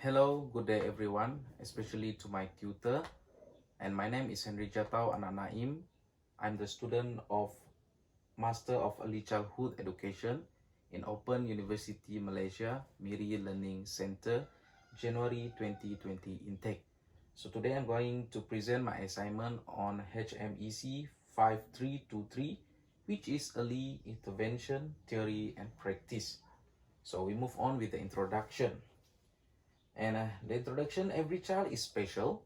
Hello, good day everyone, especially to my tutor. And my name is Henry Jatau Anak Naim. I'm the student of Master of Early Childhood Education in Open University Malaysia, Miri Learning Center, January 2020 intake. So today I'm going to present my assignment on HMEC 5323, which is Early Intervention Theory and Practice. So we move on with the introduction. And the introduction, every child is special.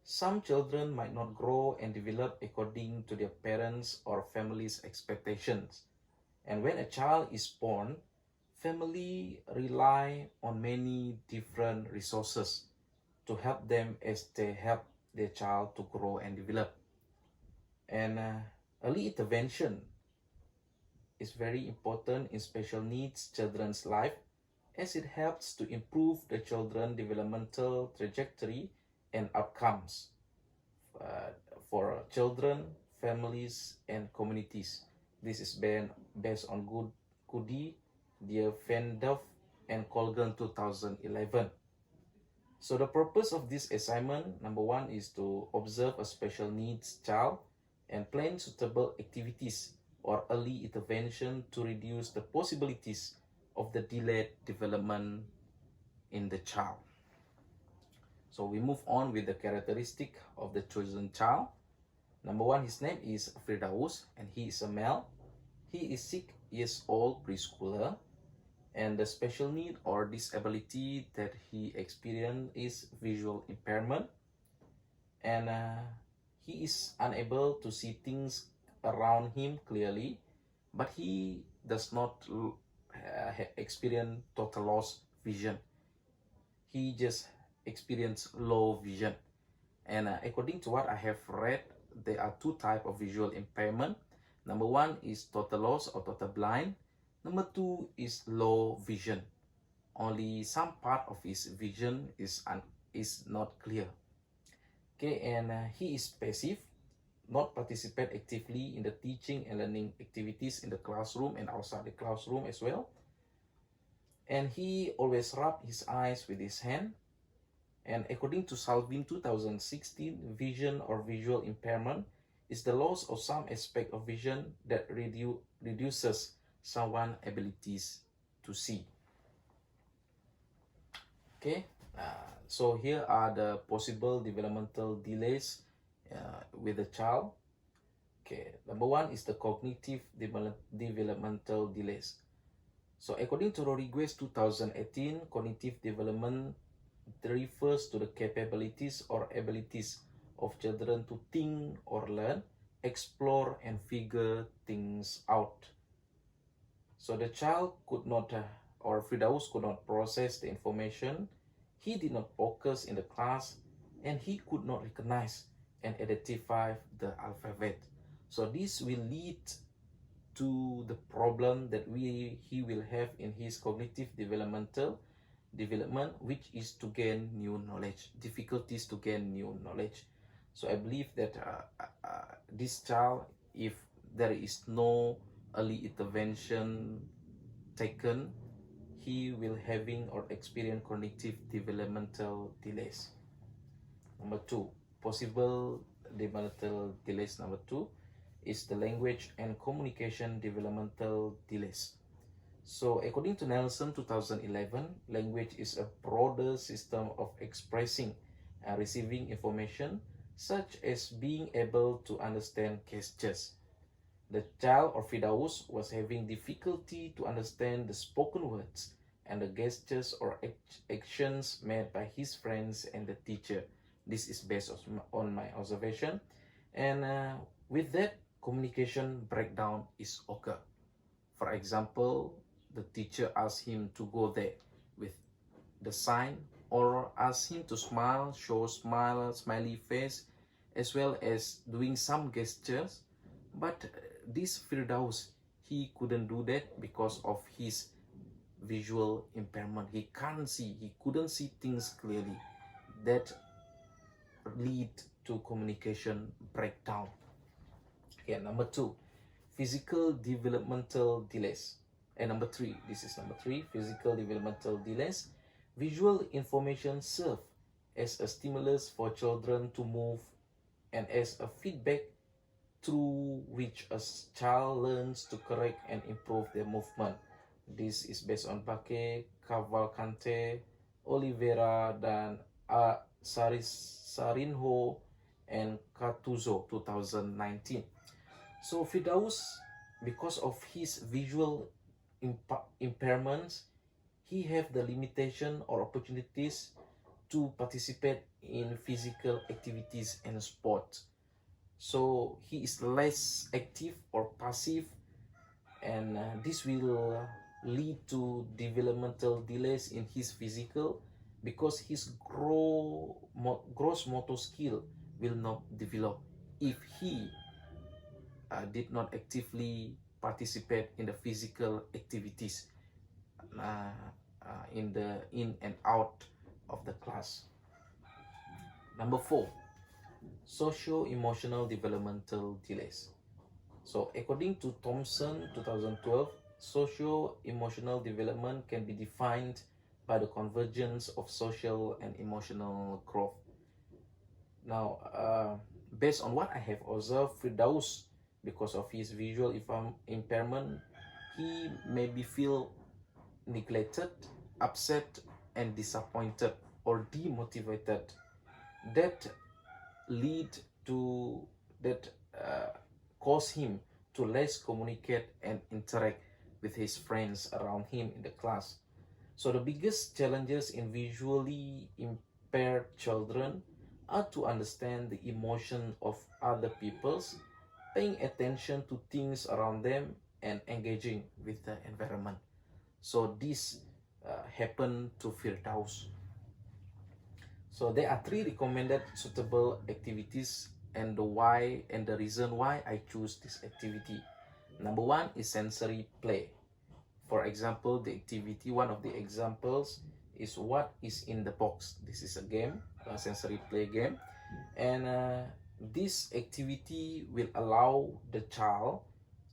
Some children might not grow and develop according to their parents' or family's expectations. And when a child is born, family rely on many different resources to help them as they help their child to grow and develop. And early intervention is very important in special needs children's life, as it helps to improve the children's developmental trajectory and outcomes for children, families, and communities. This is based on Goody, Dear Van Duff, and Colgan 2011. So the purpose of this assignment, number one, is to observe a special needs child and plan suitable activities or early intervention to reduce the possibilities of the delayed development in the child. So we move on with the characteristic of the chosen child. Number one, his name is Firdaus and he is a male. He is 6 years old, preschooler, and the special need or disability that he experienced is visual impairment, and he is unable to see things around him clearly, but he does not experience total loss vision. He just experienced low vision. And according to what I have read, there are two types of visual impairment. Number one is total loss or total blind. Number two is low vision. Only some part of his vision is not clear. Okay, and he is passive, not participate actively in the teaching and learning activities in the classroom and outside the classroom as well. And he always rub his eyes with his hand. And according to Salvin 2016, vision or visual impairment is the loss of some aspect of vision that reduces someone's abilities to see. Okay, so here are the possible developmental delays with the child. Okay, number one is the cognitive developmental delays. So according to Rodriguez 2018, cognitive development refers to the capabilities or abilities of children to think or learn, explore and figure things out. So the child could not, or Firdaus could not process the information. He did not focus in the class and he could not recognize and identify the alphabet. So this will lead to the problem that he will have in his cognitive development, which is to gain new knowledge, difficulties to gain new knowledge. So I believe that this child, if there is no early intervention taken, he will having or experience cognitive developmental delays. Number two, possible developmental delays. Number two is the language and communication developmental delays. So according to Nelson 2011, language is a broader system of expressing and receiving information, such as being able to understand gestures. The child or Firdaus was having difficulty to understand the spoken words and the gestures or actions made by his friends and the teacher. This is based on my observation. And with that, communication breakdown is occur. For example, the teacher asks him to go there with the sign, or ask him to smile, show smiley face, as well as doing some gestures. But this Firdaus, he couldn't do that because of his visual impairment. He can't see, he couldn't see things clearly. That lead to communication breakdown. Okay, number two, physical developmental delays. And number three, this is number three, physical developmental delays. Visual information serve as a stimulus for children to move and as a feedback through which a child learns to correct and improve their movement. This is based on Baque, Cavalcante, Oliveira, dan Sarinho and Catuzzo 2019. So Firdaus, because of his visual impairments, he have the limitation or opportunities to participate in physical activities and sports. So he is less active or passive, and this will lead to developmental delays in his physical, because his gross motor skill will not develop if he did not actively participate in the physical activities in and out of the class. Number 4, socio-emotional developmental delays. So according to Thompson 2012, socio-emotional development can be defined by the convergence of social and emotional growth. Now, based on what I have observed, Firdaus, because of his visual impairment, he maybe feel neglected, upset, and disappointed or demotivated. That cause him to less communicate and interact with his friends around him in the class. So the biggest challenges in visually impaired children are to understand the emotion of other people's, paying attention to things around them, and engaging with the environment. So this happened to Firdaus. So there are 3 recommended suitable activities and the reason why I choose this activity. Number 1 is sensory play. For example, one of the examples is what is in the box. This is a game, a sensory play game, and this activity will allow the child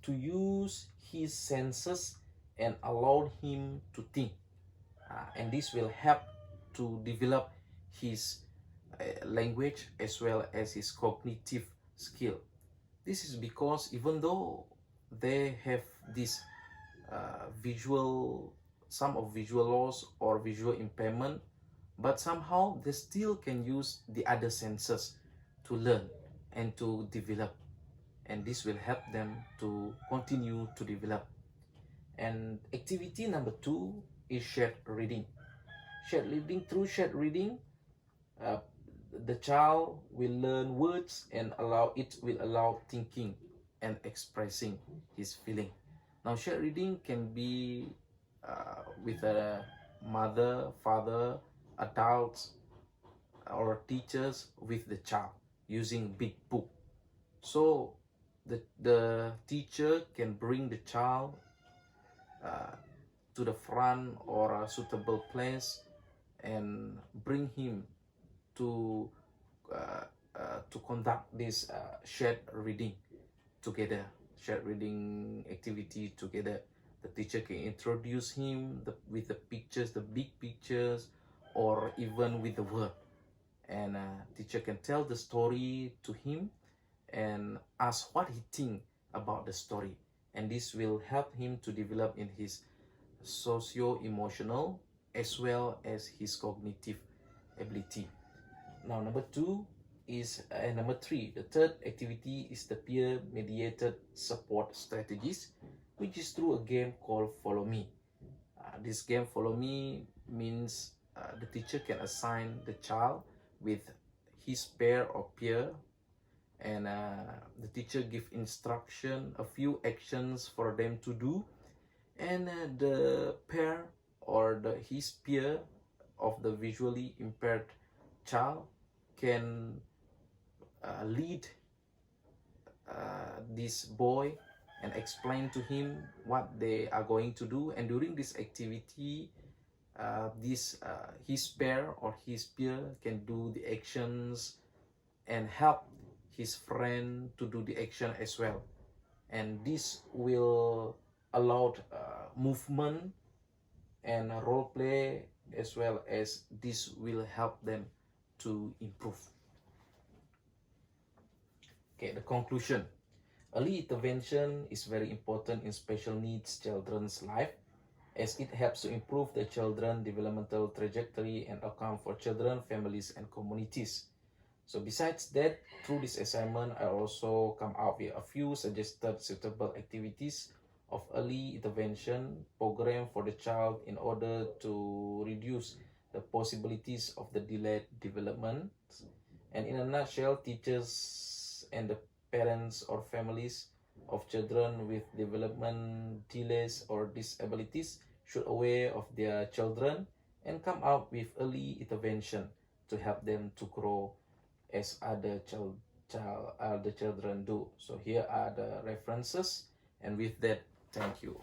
to use his senses and allow him to think, and this will help to develop his language as well as his cognitive skill. This is because even though they have this some of visual loss or visual impairment, but somehow they still can use the other senses to learn and to develop, and this will help them to continue to develop. And activity number 2 is shared reading. Through shared reading, the child will learn words and will allow thinking and expressing his feeling. Now, shared reading can be with a mother, father, adults, or teachers with the child using big book. So the teacher can bring the child to the front or a suitable place and bring him to conduct this shared reading activity together. The teacher can introduce him with the pictures, the big pictures, or even with the word, and teacher can tell the story to him and ask what he thinks about the story, and this will help him to develop in his socio-emotional as well as his cognitive ability. Now, number 3, the third activity is the peer-mediated support strategies, which is through a game called Follow Me. This game, Follow Me, means the teacher can assign the child with his pair or peer, and the teacher give instruction, a few actions for them to do, and the pair or his peer of the visually impaired child can lead this boy and explain to him what they are going to do. And during this activity, his pair or his peer can do the actions and help his friend to do the action as well. And this will allow movement and role play as well as this will help them to improve. Okay, the conclusion. Early intervention is very important in special needs children's life, as it helps to improve the children's developmental trajectory and outcome for children, families, and communities. So besides that, through this assignment, I also come up with a few suggested suitable activities of early intervention program for the child in order to reduce the possibilities of the delayed development. And in a nutshell, teachers and the parents or families of children with development delays or disabilities should aware of their children and come up with early intervention to help them to grow as other children do. So here are the references, and with that, thank you.